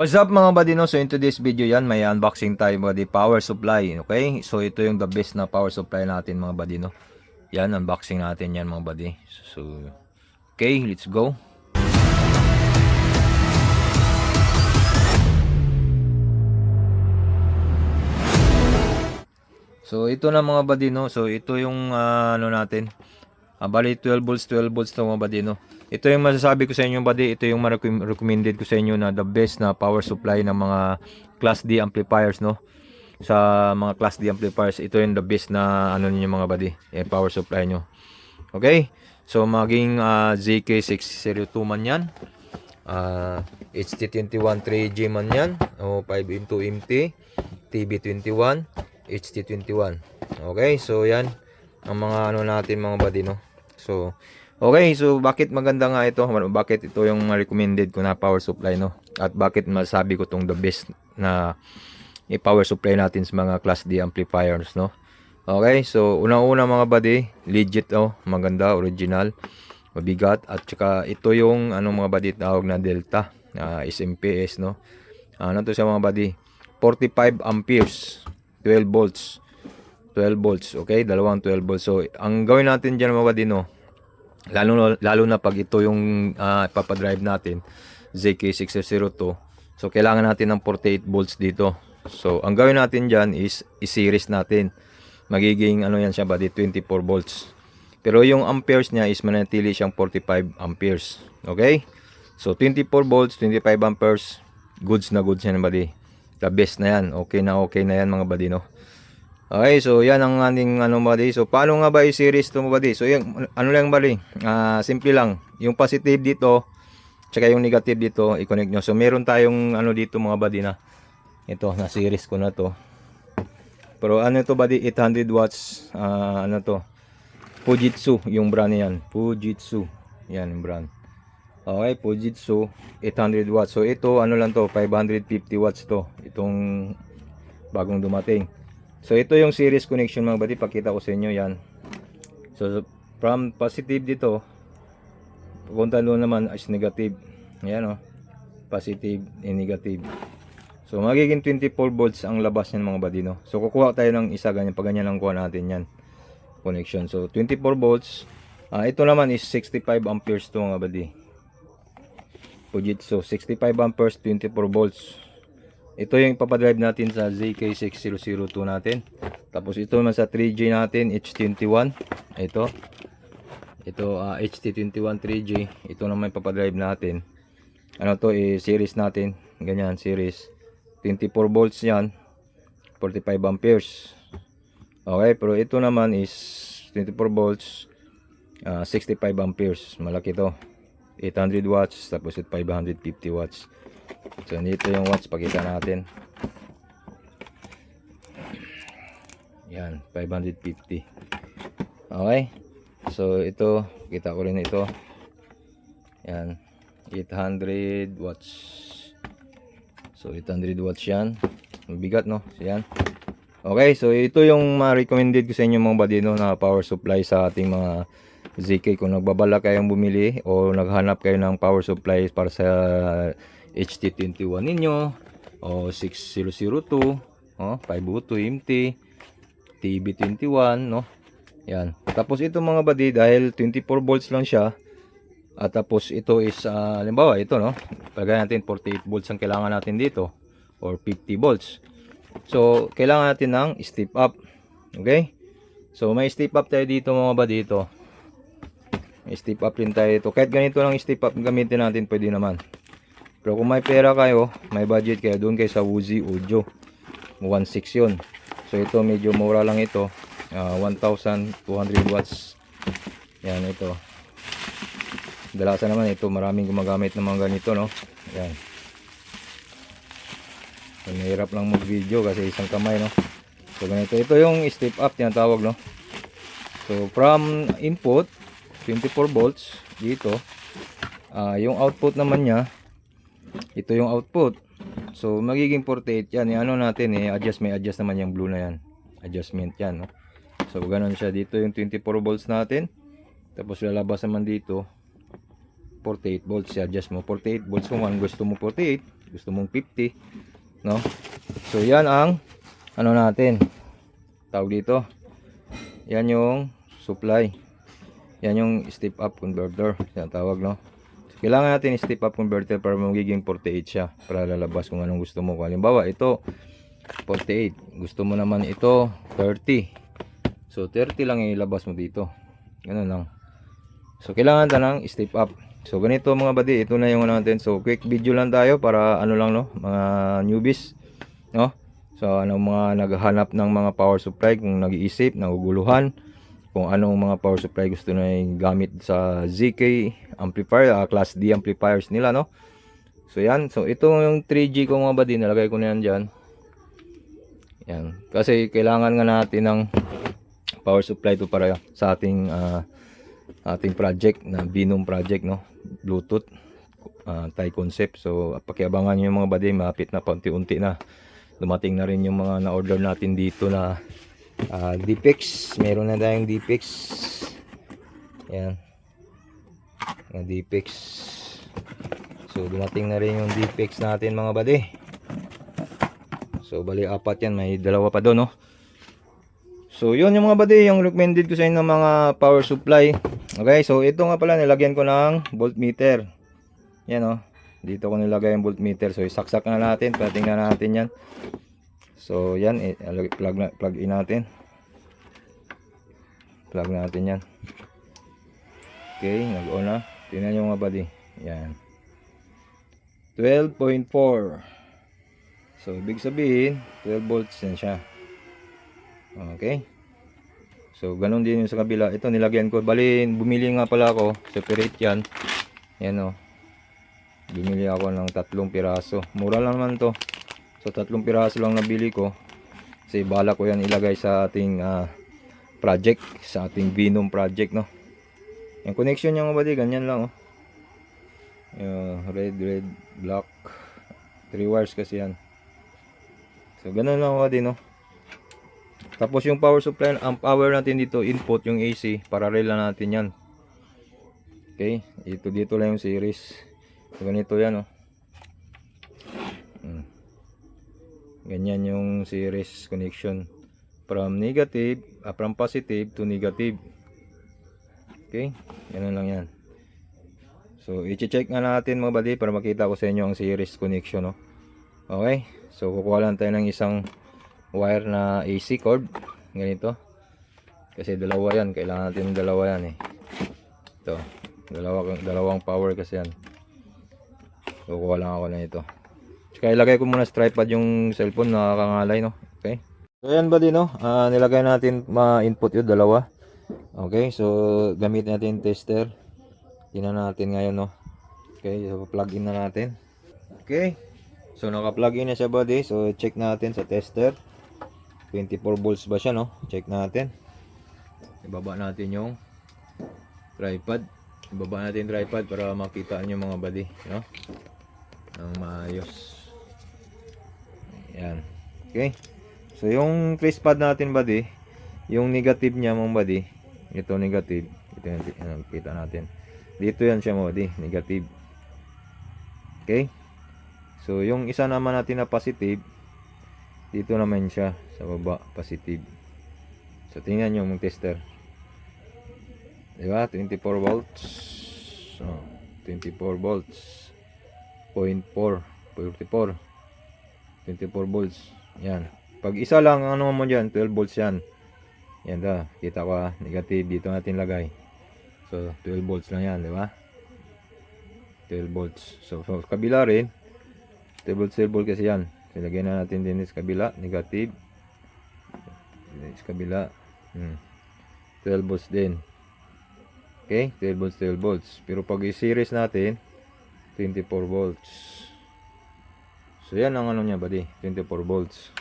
What's up mga buddy, no? So in today's video yan, may unboxing tayo buddy, power supply, okay? So ito yung the best na power supply natin mga buddy, no? Yan, unboxing natin yan mga buddy. So, okay, let's go. So ito na mga buddy, no? So ito yung ano natin. Bali 12 volts, 12 volts to mga buddy, no? Ito yung masasabi ko sa inyo buddy, ito yung recommended ko sa inyo na the best na power supply ng mga Class D amplifiers, no? Sa mga Class D amplifiers, ito yung the best na ano niyo mga buddy, power supply nyo. Okay? So maging ZK602 man yan. HT21 3G man yan, o 5x2MT, TB21, HT21. Okay, so yan ang mga ano natin mga buddy, no? So okay, so bakit maganda nga ito? Bakit ito yung recommended ko na power supply, no? At bakit masabi ko tong the best na i-power supply natin sa mga Class D amplifiers, no? Okay, so una-una mga buddy, legit, oh, maganda, original, mabigat, at saka ito yung ano mga buddy, tawag na Delta, SMPS, no? Ano to sa mga buddy? 45 amperes, 12 volts. 12 volts, okay? Dalawang 12 volts. So, ang gawin natin dyan mga buddy, no? Lalo na pag ito yung ipapadrive natin, ZK602. So, kailangan natin ng 48 volts dito. So, ang gawin natin dyan is i-series natin. Magiging ano yan siya buddy, 24 volts. Pero yung amperes niya is manatili siyang 45 amperes. Okay? So, 24 volts, 25 amperes. Goods na goods yan buddy. The best na yan. Okay na yan mga buddy, no? Okay, so yan ang ating ano buddy. So paano nga ba i-series to buddy? So yung ano lang buddy, simple lang. Yung positive dito, tsaka yung negative dito, i-connect nyo. So meron tayong ano dito mga buddy na ito, na series ko na to. Pero ano to buddy, 800 watts, ano to, Fujitsu yung brand yan. Fujitsu, yan yung brand. Okay, Fujitsu 800 watts. So ito ano lang to, 550 watts to. Itong bagong dumating. So ito yung series connection mga buddy, pakita ko sa inyo yan. So from positive dito, pupunta doon naman is negative. Ayan, oh, positive and negative. So magiging 24 volts ang labas niyan mga buddy, no? So kukuha tayo ng isa ganyan, pag ganyan lang kuha natin yan, connection. So 24 volts. Ito naman is 65 amperes to mga buddy. Fujitsu 65 amperes, 24 volts. Ito yung ipapadrive natin sa ZK6002 natin. Tapos ito naman sa 3G natin, HT21. Ito HT21 3G. Ito naman ipapadrive natin. Ano to, series natin. Ganyan, series. 24 volts yan. 45 amperes. Okay, pero ito naman is 24 volts. 65 amperes. Malaki to. 800 watts. Tapos 550 watts. So dito yung watts, pakita natin. Yan, 550. Okay. So ito, kita ko rin ito. Yan, 800 watts. So 800 watts yan. Mabigat, no? So yan. Okay, so ito yung ma-recommended ko sa inyo mga buddy, no, na power supply sa ating mga ZK. Kung nagbabala kayong bumili o naghanap kayo ng power supply para sa HT21 ninyo o 6002, 502MT, TB21, no? Yan. Tapos ito mga buddy, dahil 24 volts lang siya, at tapos ito is halimbawa ito, no? Palagay natin 48 volts ang kailangan natin dito or 50 volts. So kailangan natin ng step up. Okay? So may step up tayo dito mga buddy, dito. May step up din tayo dito. Kahit ganito lang step up gamitin natin, pwede naman. Pero kung may pera kayo, may budget kayo, doon kayo sa Woozy Audio 1.6 yun. So ito medyo mura lang ito, 1,200 watts. Yan, ito dalasan naman ito, maraming gumagamit ng mga ganito, no? Yan, so, mahirap lang mag video kasi isang kamay, no? So ganito, ito yung step up tinatawag, no? So from input 24 volts dito, yung output naman nya, ito yung output. So magiging 48 yan. Ano natin, adjust, may adjust naman yung blue na yan. Adjustment yan, no? So ganun siya. Dito yung 24 volts natin. Tapos lalabas naman dito 48 volts. I-adjust mo 48 volts kung gusto mo 48. gusto mong 50, no? So yan ang ano natin, tawag dito, yan yung supply, yan yung step up converter, yan tawag, no? So, kailangan natin step up converter para magiging 48 siya, para lalabas kung anong gusto mo. Kung halimbawa ito 48, gusto mo naman ito 30, so 30 lang yung ilabas mo dito, ganun lang. So kailangan ta ng step up. So ganito mga buddy, ito na yung ano natin. So quick video lang tayo para ano lang, no, mga newbies, no. So ano, mga naghahanap ng mga power supply, kung nag-iisip, naguguluhan kung anong mga power supply gusto na yung gamit sa ZK amplifier, class D amplifiers nila, no. So yan, so ito yung 3G ko mga buddy, nalagay ko na yan dyan. Yan, kasi kailangan nga natin ng power supply to para sa ating project na Binom project, no, Bluetooth Thai concept. So pakiabangan nyo yung mga buddy, mapit na paunti-unti na dumating na rin yung mga na-order natin dito na Depex. Meron na tayong Depex, yan, mga Depex. So dumating na rin yung Depex natin mga buddy. So bali 4 yan, may 2 pa doon, no. So yun yung mga buddy, yung recommended ko sa inyo ng mga power supply. Okay, so ito nga pala, nilagyan ko ng voltmeter. Yan, oh, dito ko nilagay yung voltmeter. So isaksak na natin, patingnan natin yan. So yan, plug in natin. Plug natin yan. Okay, nag-on na. Tingnan nyo mga buddy, yan, 12.4. so ibig sabihin 12 volts yan siya. Okay, so ganun din yung sa kabila. Ito nilagyan ko, bali bumili nga pala ako separate yan. Yan, oh, bumili ako ng 3 piraso, mura lang naman to. So 3 piraso lang nabili ko kasi bala ko yan ilagay sa ating project, sa ating Binom project, no. Yung connection niya mga buddy, ganyan lang, oh. Red, black, 3 wires kasi yan. So ganun lang mga buddy, no. Tapos yung power supply, ang power natin dito, input yung AC, parallel na natin yan. Okay, dito lang yung series. So ganito yan, oh. Ganyan yung series connection from from positive to negative. Okay, ganun lang yan. So i-check nga natin mga buddy para makita ko sa inyo ang series connection, no. Okay, so kukuha lang tayo ng isang wire na AC cord, ganito, kasi dalawa yan, kailangan natin dalawa yan, eh. Ito, dalawang power kasi yan. So kukuha lang ako na ito. Tsaka ilagay ko muna sa tripod yung cellphone, nakakangalay, no. Okay, so yan buddy, no, nilagay natin ma-input yung dalawa. Okay, so gamit natin tester. Tingnan natin ngayon, no. Okay, so plug in na natin. Okay, so naka-plug in na siya buddy. So check natin sa tester, 24 volts ba siya, no? Check natin. Ibaba natin yung tripod. Ibaba natin yung tripod para makita nyo mga buddy, no? Ang maayos. Yan. Okay, so yung trace pad natin buddy, yung negative niya mga buddy, ito negative, ito yung kita natin dito, yan siya mga buddy, negative. Okay, so yung isa naman natin na positive, dito naman siya sa baba, positive. So tingnan nyo yung tester, diba, 24 volts. So 24 volts 0.4 44 24 volts. Yan, pag isa lang ano mo dyan, 12 volts yan. Yan da, kita ko, negative, dito natin lagay. So 12 volts lang yan, di ba? 12 volts. So kabila rin 12 volts, 12 volts kasi yan. So lagyan na natin din sa kabila, negative. Sa kabila 12 volts din. Okay, 12 volts, 12 volts. Pero pag i-series natin 24 volts. So yan ang ano niya buddy, 24 volts.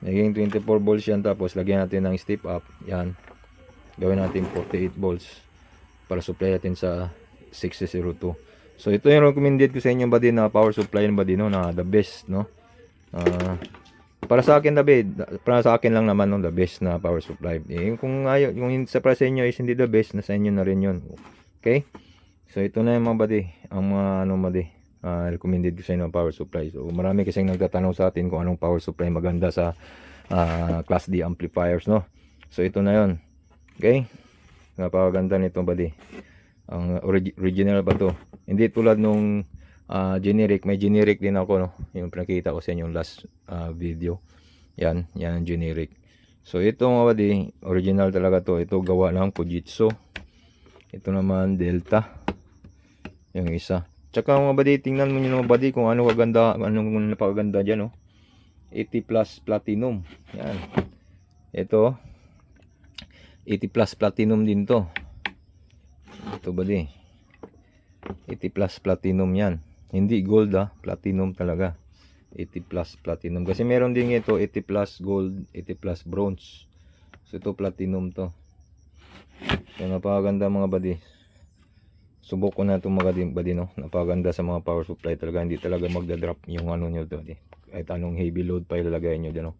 Naging 24 volts yan, tapos lagyan natin ng step up. Yan, gawin natin 48 volts para supply natin sa 6002. So ito yung recommended ko sa inyo buddy na power supply ng buddy, no, na the best, no. Para sa akin para sa akin lang naman, no, the best na power supply. Kung ayaw, yung sa para sa inyo is hindi the best, na sa inyo na rin yun. Okay, so ito na yung mga buddy, ang mga ano buddy, recommended ko sa inyo ang power supply. So marami kasing nagtatanong sa atin kung anong power supply maganda sa Class D amplifiers, no. So ito na yon. Okay, napakaganda nito buddy. Ang original ba to, hindi tulad nung generic. May generic din ako, no, yung pinakita ko sa inyo yung last video. Yan ang generic. So ito mga buddy, original talaga to. Ito gawa ng Fujitsu. Ito naman Delta, yung isa. Tsaka mga buddy, tingnan mo nyo mga buddy kung ano kaganda, anong napakaganda dyan, no. 80 plus platinum. Yan. Ito 80 plus platinum din to. Ito buddy, 80 plus platinum yan. Hindi gold platinum talaga. 80 plus platinum. Kasi meron din ito 80 plus gold, 80 plus bronze. So ito platinum to. So napakaganda mga buddy. Subok ko na itong mga buddy, no. Napakaganda sa mga power supply talaga. Hindi talaga magda-drop yung ano nyo to. Kahit anong heavy load pa ilalagay nyo dyan, no.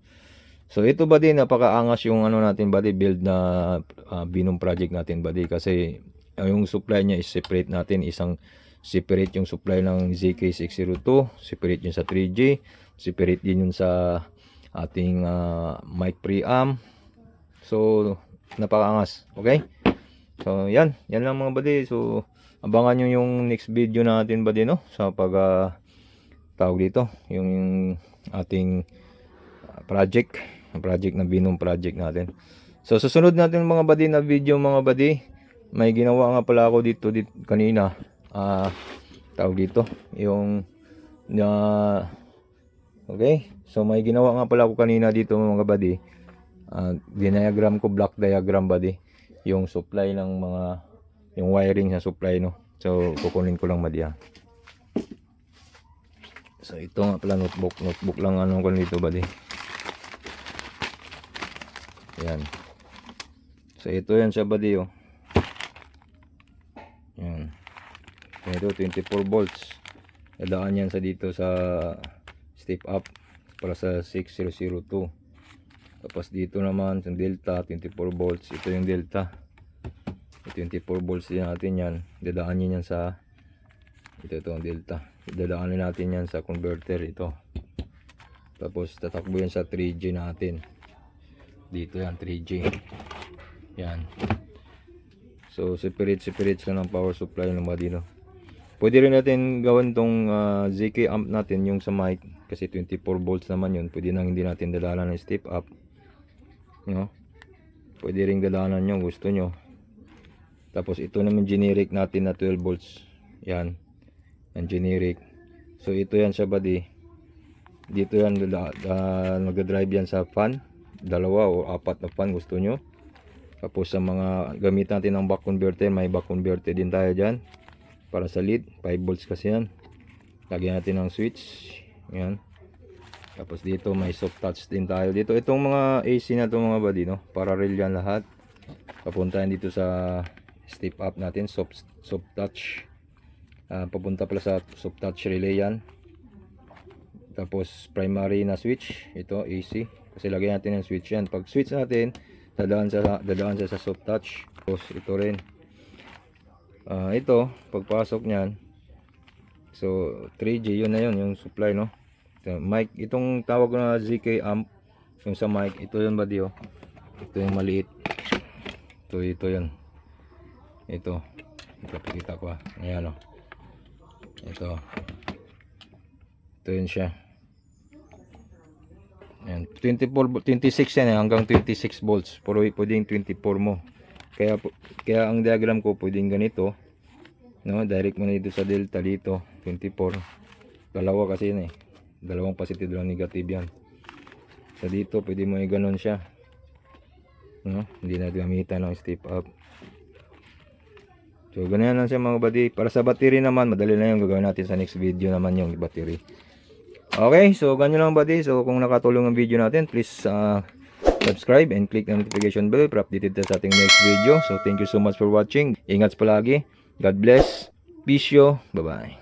So ito buddy, napakaangas yung ano natin buddy, build na Binom project natin buddy. Kasi yung supply niya is separate natin. Separate yung supply ng ZK602, separate yun sa 3G, separate din yun sa ating mic preamp. So napakaangas. Okay, so yan lang mga buddy. So abangan nyo yung next video natin buddy, no, sa pag tawag dito, yung ating project na Binom project natin. So susunod natin mga buddy na video mga buddy, may ginawa nga pala ako dito kanina. Tawag dito yung okay, so may ginawa nga pala ako kanina dito mga buddy. Diagram ko, block diagram buddy, yung supply ng mga, yung wiring sa supply, no. So kukunin ko lang buddy. So ito nga pala notebook lang ano ko dito buddy. Yan. So ito yan siya buddy, oh. Yan. Ito 24 volts. Dadaan yan sa dito sa step up para sa 6002. Tapos dito naman sa delta 24 volts. Ito yung delta. 24 volts din natin yan. Dadaan yan sa ito ang delta. Dadaanin natin yan sa converter ito. Tapos tatakbo yan sa 3G natin. Dito yan 3G. Yan. So separate lang ng power supply ng Madino. Pwede rin natin gawin tong ZK amp natin yung sa mic kasi 24 volts naman yun. Pwede nang hindi natin dalalan ng step up, no? Pwede rin dalanan nyo gusto nyo. Tapos ito naman generic natin na 12 volts. Yan. Yan generic. So ito yan sa body. Dito yan nag-drive yan sa fan. 2 o 4 na fan gusto nyo. Tapos sa mga gamit natin ng back converter, may back converter din tayo dyan. Para sa lead, 5 volts kasi yan. Lagyan natin ng switch. Yan. Tapos dito may soft touch din tayo. Dito itong mga AC na itong mga buddy, no? Parallel yan lahat. Papunta yan dito sa step up natin, soft touch. Papunta pala sa soft touch relay yan. Tapos primary na switch, ito AC. Kasi lagyan natin ng switch yan. Pag switch natin, dadaan sa soft touch. Tapos ito rin. Ito pagpasok niyan, so 3G yun na yun yung supply, no. So, mic, itong tawag na ZK amp yung sa mic, ito yun buddy, oh. Ito yung maliit, ito yun, ito pakita ko ayan, oh. Ito yun siya. Ayan, 26 yan, hanggang 26 volts. Pero pwedeng 24 mo. Kaya ang diagram ko pwedeng ganito, no, direct mo na dito sa delta dito 24. Dalawa kasi yan dalawang positive, dalawang negative yan. So dito pwede mo i-ganon siya, no, hindi na gamitan ng step up. So ganyan lang siya mga buddy. Para sa battery naman, madali na yung gagawin natin sa next video naman yung battery. Okay, so ganyan lang buddy. So kung nakatulong ang video natin, please subscribe and click the notification bell para updated sa ating next video. So thank you so much for watching. Ingat palagi. God bless. Peace. Bye bye.